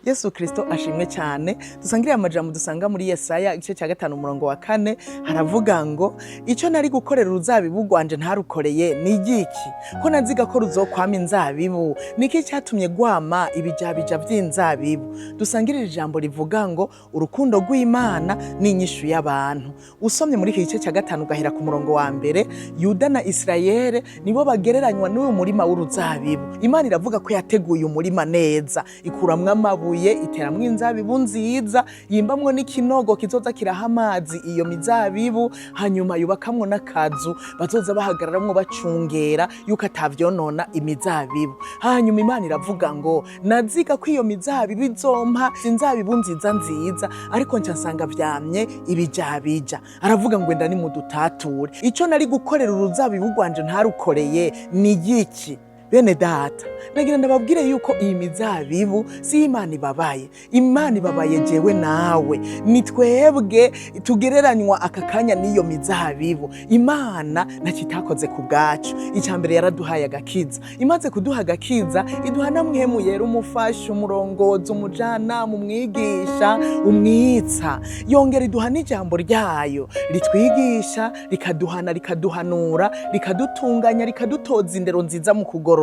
Yesu Kristo ashimwe cyane. Dusangiriye amajambo dusanga muri S.S.I igice cya 5 umurongo wa 4 haravuga ngo icyo nari gukorera uruzabibu rwanje ntarukoreye ni igiki ko naziga ko ruzokwama inzabibu niki cyatumye gwama ibijabija by'inzabibu. Dusangirije ijambo rivuga ngo urukundo rw'Imana ni inyishu y'abantu. Usomye muri iki gice cya 5 gahera ku murongo wa mbere, Yuda na Israel nibo bagereranywa n'uyu murima w'uruzabibu. Imana iravuga ko yateguye umurima neza, ikuramwa amabuye, iteramwe inzabibu nziza, yimbamwo n'ikinogo kizoza kiraha amazi iyo mizabibu, hanyuma yubakamwo n'akazu bazoza bahagararamwo bacungera yuko atavyonona imizabibu. Hanyuma Imana iravuga ngo naziga ko iyo mizabibu izompa inzabibu nziza, ariko nca nsanga vyamye ibijabija. Aravuga ngo enda ni mudutature ico nari gukorera uruzabibu rwanje ntarukoreye ni igiki. Bene data, nagira ndababwire yuko iyi mizabibu si Imana ibabaye. Imana ibabaye jewe nawe. Ni twebwe tugereranywa aka kanya n'iyo mizabibu. Imana nakitakoze ku bwacu. Icambere yaraduhaye agakiza. Imaze kuduha agakiza, iduha namwemu yera umufasha, umurongozi, umujana, umwigisha, umwitsa. Yongera iduha n'ijambo ryayo ritwigisha, rikaduhana, rikaduhanura, rikadutunganya, rikadutoza indero nziza mu kugorora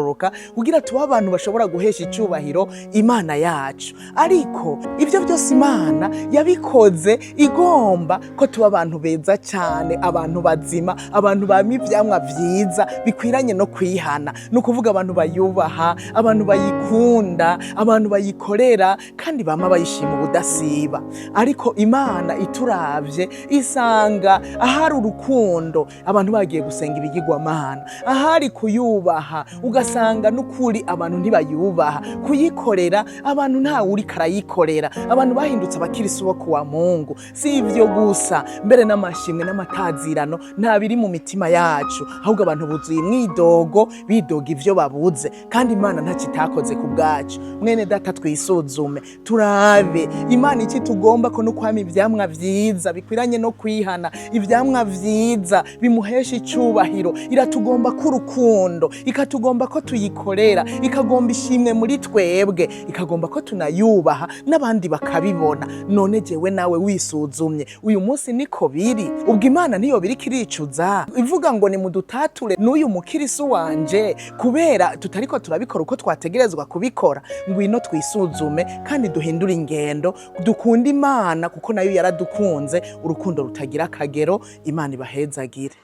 kugira tuba abantu bashobora guhesha icyubahiro Imana yacu. Ariko ivyo byose Imana yabikoze igomba ko tuba abantu beza cyane, abantu bazima, abantu bampa ivyamwa vyiza bikwiranye no kwihana. No kuvuga abantu bayubaha, abantu bayikunda, abantu bayikorera kandi bama bayishima ubudasiba. Ariko Imana ituravye isanga ahari urukundo abantu bagiye gusenga ibigirwamana, ahari kuyubaha ugasanga n'ukuri abantu ntibayubaha, kuyikorera abantu nta uri karayikorera, abantu bahindutse abakirisi bo kuwa Mungu. Si ivyo gusa, mbere n'amashimwe n'amatazirano nta biri mu mitima yacu, ahubwo abantu buzuye imwidogo, bidoga ivyo babuze, kandi Imana ntacitakoze ku bwacu. Mwene data, twisuzume turabe Imana iki tugomba ko no kwama ivyamwa vyiza bikwiranye no kwihana, ivyamwa vyiza bimuhesha icubahiro. Iratugomba ko urukundo, ikatugomba ko tuyikorera, ikagomba ishimwe muri twebwe, ikagomba ko tunayubaha n'abandi bakabibona. None jewe nawe wisuzumye uyu munsi niko biri? Ubwo Imana niyo biri kiricuza ivuga ngo ni mudutature n'uyu mukirisi wanje kubera tutariko turabikora uko twategerezwa kubikora? Ngwino twisuzume kandi duhindure ingendo, dukunda Imana kuko nayo yaradukunze, urukundo rutagira akagero. Imana ibahezagire.